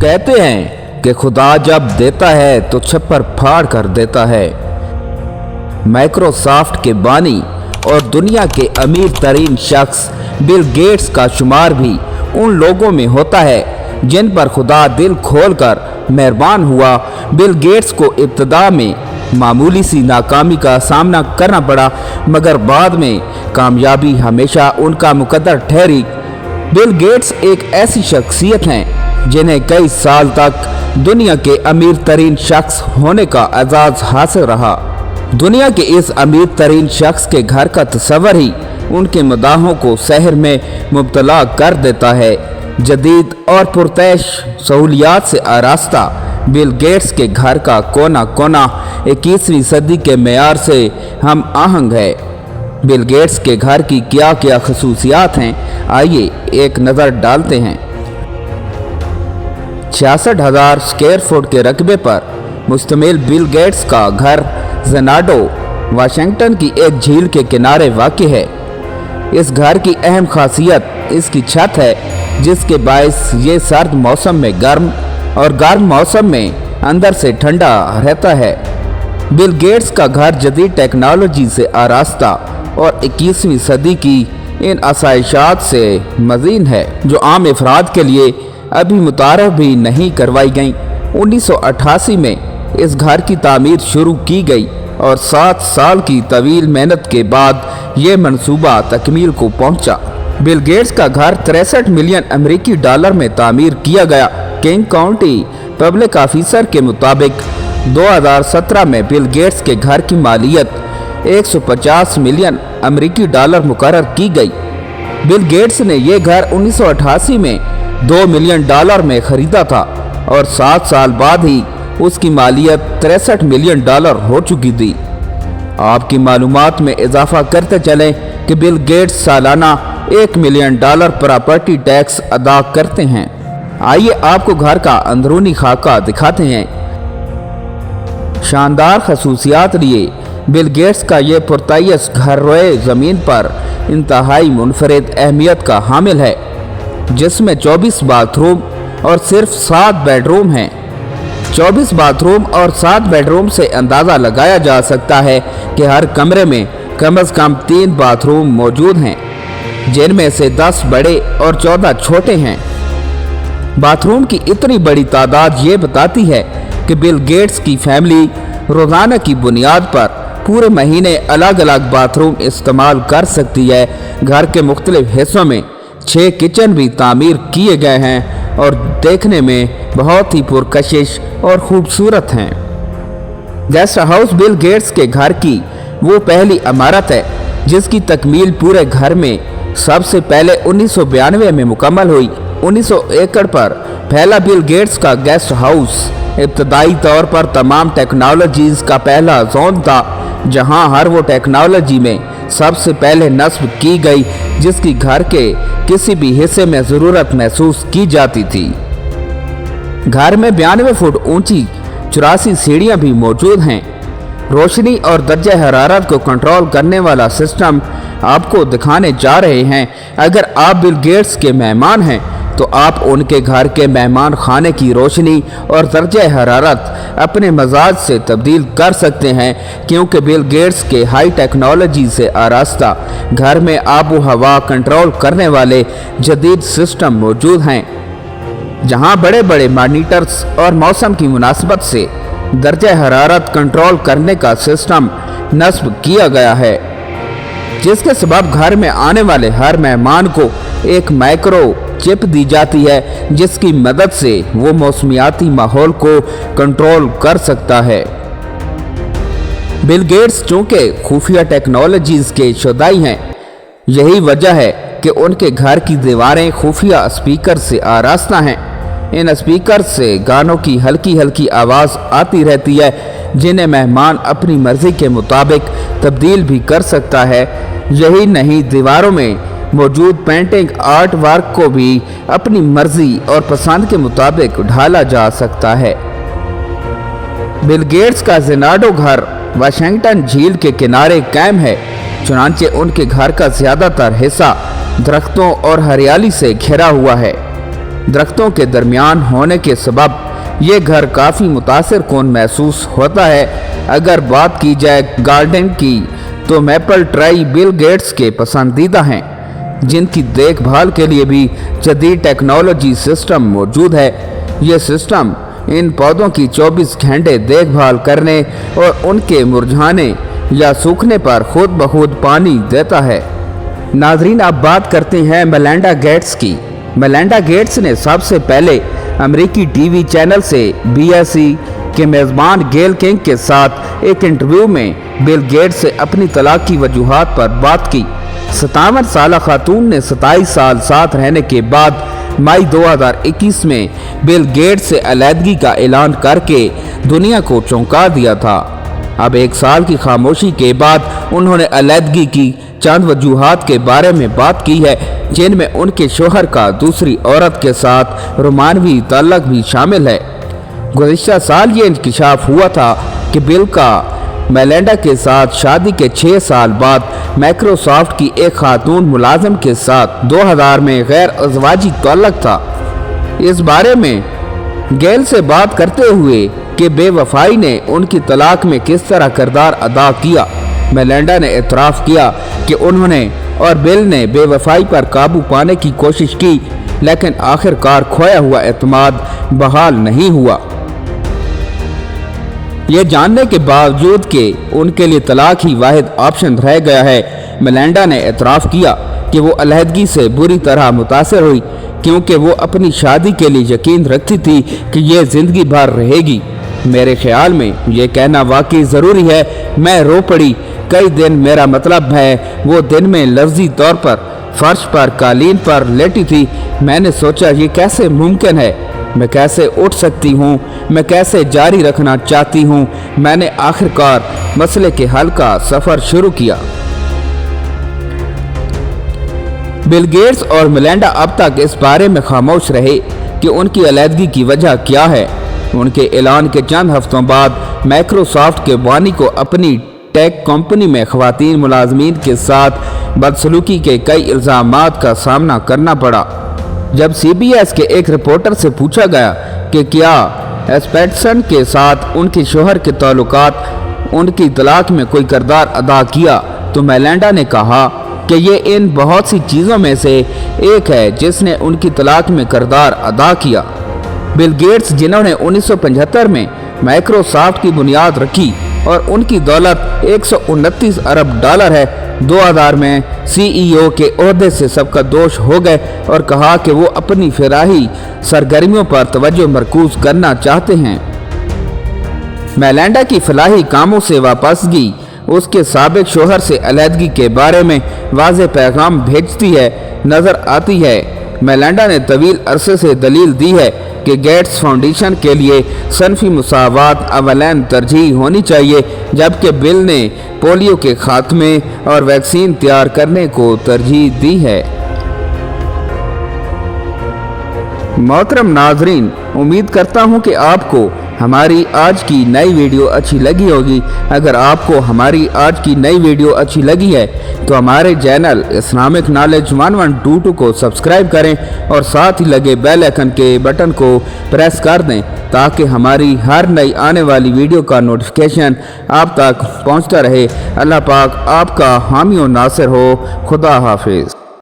कहते हैं कि खुदा जब देता है तो छप्पर फाड़ कर देता है। माइक्रोसॉफ्ट के बानी और दुनिया के अमीर तरीन शख्स बिल गेट्स का शुमार भी उन लोगों में होता है जिन पर खुदा दिल खोलकर मेहरबान हुआ। बिल गेट्स को इब्तिदा में मामूली सी नाकामी का सामना करना पड़ा, मगर बाद में कामयाबी हमेशा उनका मुकद्दर ठहरी। बिल गेट्स एक ऐसी शख्सियत हैं जिन्हें कई साल तक दुनिया के अमीर तरीन शख्स होने का एजाज हासिल रहा। दुनिया के इस अमीर तरीन शख्स के घर का तस्वर ही उनके मदाहों को सहर में मुब्तला कर देता है। जदीद और पुरतैश सहूलियात से आरास्ता बिल गेट्स के घर का कोना कोना 21वीं सदी के मेयार से हम आहंग है। बिल गेट्स के घर की क्या क्या खसूसियात हैं, आइए एक नज़र डालते हैं। 66,000 स्क्वायर फुट के रकबे पर मुश्तमिल बिल गेट्स का घर ज़ेनाडो वाशिंगटन की एक झील के किनारे वाक़ है। इस घर की अहम खासियत इसकी छत है, जिसके बायस ये सर्द मौसम में गर्म और गर्म मौसम में अंदर से ठंडा रहता है। बिल गेट्स का घर जदीद टेक्नोलॉजी से आरास्ता और 21वीं सदी की इन आसाइशात से मज़ीन है जो आम अफराद के लिए अभी मुतारफ भी नहीं करवाई गई। 1988 में इस घर की तामीर शुरू की गई और 7 साल की तवील मेहनत के बाद ये मंसूबा तकमील को पहुंचा। बिल गेट्स का घर 63 मिलियन अमेरिकी डॉलर में तामीर किया गया। किंग काउंटी पब्लिक ऑफिसर के मुताबिक 2017 में बिल गेट्स के घर की मालियत 150 मिलियन अमेरिकी डॉलर मुकर्रर की गई। बिल गेट्स ने यह घर 1988 में 2 मिलियन डॉलर में खरीदा था और 7 साल बाद ही उसकी मालियत 63 मिलियन डॉलर हो चुकी थी। आपकी मालूमात में इजाफा करते चलें कि बिल गेट्स सालाना 1 मिलियन डॉलर प्रॉपर्टी टैक्स अदा करते हैं। आइए आपको घर का अंदरूनी खाका दिखाते हैं। शानदार खसूसियात लिए बिल गेट्स का ये पुरतयस घर रोए ज़मीन पर इंतहाई मुनफरिद अहमियत का हामिल है, जिसमें 24 बाथरूम और सिर्फ 7 बेडरूम हैं। 24 बाथरूम और 7 बेडरूम से अंदाज़ा लगाया जा सकता है कि हर कमरे में कम से कम 3 बाथरूम मौजूद हैं, जिनमें से 10 बड़े और 14 छोटे हैं। बाथरूम की इतनी बड़ी तादाद ये बताती है कि बिल गेट्स की फैमिली रोज़ाना की बुनियाद पर पूरे महीने अलग अलग बाथरूम इस्तेमाल कर सकती है। घर के मुख्तलिफ हिस्सों में 6 किचन भी तामीर किए गए हैं और देखने में बहुत ही पुरकशिश और खूबसूरत हैं। गेस्ट हाउस बिल गेट्स के घर की वो पहली इमारत है जिसकी तकमील पूरे घर में सबसे पहले 1992 में मुकम्मल हुई। 1900 एकड़ पर फैला बिल गेट्स का गेस्ट हाउस इब्तदाई तौर पर तमाम टेक्नोलॉजीज का पहला जोन था, जहां हर वो टेक्नोलॉजी में सबसे पहले नस्ब की गई जिसकी घर के किसी भी हिस्से में ज़रूरत महसूस की जाती थी। घर में 92 फुट ऊंची 84 सीढ़ियां भी मौजूद हैं। रोशनी और दर्जे हरारत को कंट्रोल करने वाला सिस्टम आपको दिखाने जा रहे हैं। अगर आप बिल गेट्स के मेहमान हैं तो आप उनके घर के मेहमान खाने की रोशनी और दर्जे हरारत अपने मजाज से तब्दील कर सकते हैं, क्योंकि बिल गेट्स के हाई टेक्नोलॉजी से आरास्ता घर में आबो हवा कंट्रोल करने वाले जदीद सिस्टम मौजूद हैं, जहां बड़े बड़े मॉनिटर्स और मौसम की मुनासिबत से दर्जे हरारत कंट्रोल करने का सिस्टम नस्ब किया गया है, जिसके सबब घर में आने वाले हर मेहमान को एक माइक्रो चिप दी जाती है, जिसकी मदद से वो मौसमियाती माहौल को कंट्रोल कर सकता है। बिल गेट्स चूंकि खुफिया टेक्नोलॉजीज के शुदाई हैं, यही वजह है कि उनके घर की दीवारें खुफिया स्पीकर से आरास्ता हैं। इन स्पीकर से गानों की हल्की हल्की आवाज़ आती रहती है, जिन्हें मेहमान अपनी मर्जी के मुताबिक तब्दील भी कर सकता है। यही नहीं, दीवारों में मौजूद पेंटिंग आर्ट वर्क को भी अपनी मर्जी और पसंद के मुताबिक ढाला जा सकता है। बिल गेट्स का ज़ेनाडो घर वाशिंगटन झील के किनारे कायम है, चुनांचे उनके घर का ज़्यादातर हिस्सा दरख्तों और हरियाली से घिरा हुआ है। درختوں کے درمیان ہونے کے سبب یہ گھر کافی متاثر کن محسوس ہوتا ہے۔ اگر بات کی جائے گارڈن کی تو میپل ٹرائی بل گیٹس کے پسندیدہ ہیں، جن کی دیکھ بھال کے لیے بھی جدید ٹیکنالوجی سسٹم موجود ہے۔ یہ سسٹم ان پودوں کی 24 گھنٹے دیکھ بھال کرنے اور ان کے مرجھانے یا سوکھنے پر خود بخود پانی دیتا ہے۔ ناظرین، اب بات کرتے ہیں میلنڈا گیٹس کی۔ میلنڈا گیٹس نے سب سے پہلے امریکی ٹی وی چینل سے BSE کے میزبان گیل کنگ کے ساتھ ایک انٹرویو میں بل گیٹس سے اپنی طلاق کی وجوہات پر بات کی۔ 57 سالہ خاتون نے 27 سال ساتھ رہنے کے بعد مئی 2021 میں بل گیٹس سے علیحدگی کا اعلان کر کے دنیا کو چونکا دیا تھا۔ اب 1 سال کی خاموشی کے بعد انہوں نے علیحدگی کی چند وجوہات کے بارے میں بات کی ہے، جن میں ان کے شوہر کا دوسری عورت کے ساتھ رومانوی تعلق بھی شامل ہے۔ گزشتہ سال یہ انکشاف ہوا تھا کہ بل کا میلنڈا کے ساتھ شادی کے 6 سال بعد مائیکروسافٹ کی ایک خاتون ملازم کے ساتھ 2000 میں غیر ازواجی تعلق تھا۔ اس بارے میں گیل سے بات کرتے ہوئے کہ بے وفائی نے ان کی طلاق میں کس طرح کردار ادا کیا، میلنڈا نے اعتراف کیا کہ انہوں نے اور بل نے بے وفائی پر قابو پانے کی کوشش کی، لیکن آخر کار کھویا ہوا اعتماد بحال نہیں ہوا۔ یہ جاننے کے باوجود کہ ان کے لیے طلاق ہی واحد آپشن رہ گیا ہے، میلنڈا نے اعتراف کیا کہ وہ علیحدگی سے بری طرح متاثر ہوئی، کیونکہ وہ اپنی شادی کے لیے یقین رکھتی تھی کہ یہ زندگی بھر رہے گی۔ میرے خیال میں یہ کہنا واقعی ضروری ہے، میں رو پڑی کئی دن، میرا مطلب ہے وہ دن میں لفظی طور پر فرش پر قالین پر لیٹی تھی۔ میں نے سوچا یہ کیسے ممکن ہے، میں کیسے اٹھ سکتی ہوں، میں کیسے جاری رکھنا چاہتی ہوں۔ میں نے آخر کار مسئلے کے حل کا سفر شروع کیا۔ بل گیٹس اور میلنڈا اب تک اس بارے میں خاموش رہے کہ ان کی علیحدگی کی وجہ کیا ہے۔ ان کے اعلان کے چند ہفتوں بعد مائیکروسافٹ کے بانی کو اپنی ٹیک کمپنی میں خواتین ملازمین کے ساتھ بدسلوکی کے کئی الزامات کا سامنا کرنا پڑا۔ جب CBS کے ایک رپورٹر سے پوچھا گیا کہ کیا اسپیٹسن کے ساتھ ان کے شوہر کے تعلقات ان کی طلاق میں کوئی کردار ادا کیا، تو میلنڈا نے کہا کہ یہ ان بہت سی چیزوں میں سے ایک ہے جس نے ان کی طلاق میں کردار ادا کیا۔ بل گیٹس، جنہوں نے 1975 میں مائیکروسافٹ کی بنیاد رکھی اور ان کی دولت 129 ارب ڈالر ہے، 2000 میں CEO کے عہدے سے سبکدوش ہو گئے اور کہا کہ وہ اپنی فلاحی سرگرمیوں پر توجہ مرکوز کرنا چاہتے ہیں۔ میلنڈا کی فلاحی کاموں سے واپسگی اس کے سابق شوہر سے علیحدگی کے بارے میں واضح پیغام بھیجتی ہے نظر آتی ہے۔ میلنڈا نے طویل عرصے سے دلیل دی ہے کہ گیٹس فاؤنڈیشن کے لیے صنفی مساوات اولین ترجیح ہونی چاہیے، جبکہ بل نے پولیو کے خاتمے اور ویکسین تیار کرنے کو ترجیح دی ہے۔ محترم ناظرین، امید کرتا ہوں کہ آپ کو ہماری آج کی نئی ویڈیو اچھی لگی ہوگی۔ اگر آپ کو ہماری آج کی نئی ویڈیو اچھی لگی ہے تو ہمارے چینل اسلامک نالج 1122 کو سبسکرائب کریں اور ساتھ ہی لگے بیل آئیکن کے بٹن کو پریس کر دیں تاکہ ہماری ہر نئی آنے والی ویڈیو کا نوٹیفیکیشن آپ تک پہنچتا رہے۔ اللہ پاک آپ کا حامی و ناصر ہو۔ خدا حافظ۔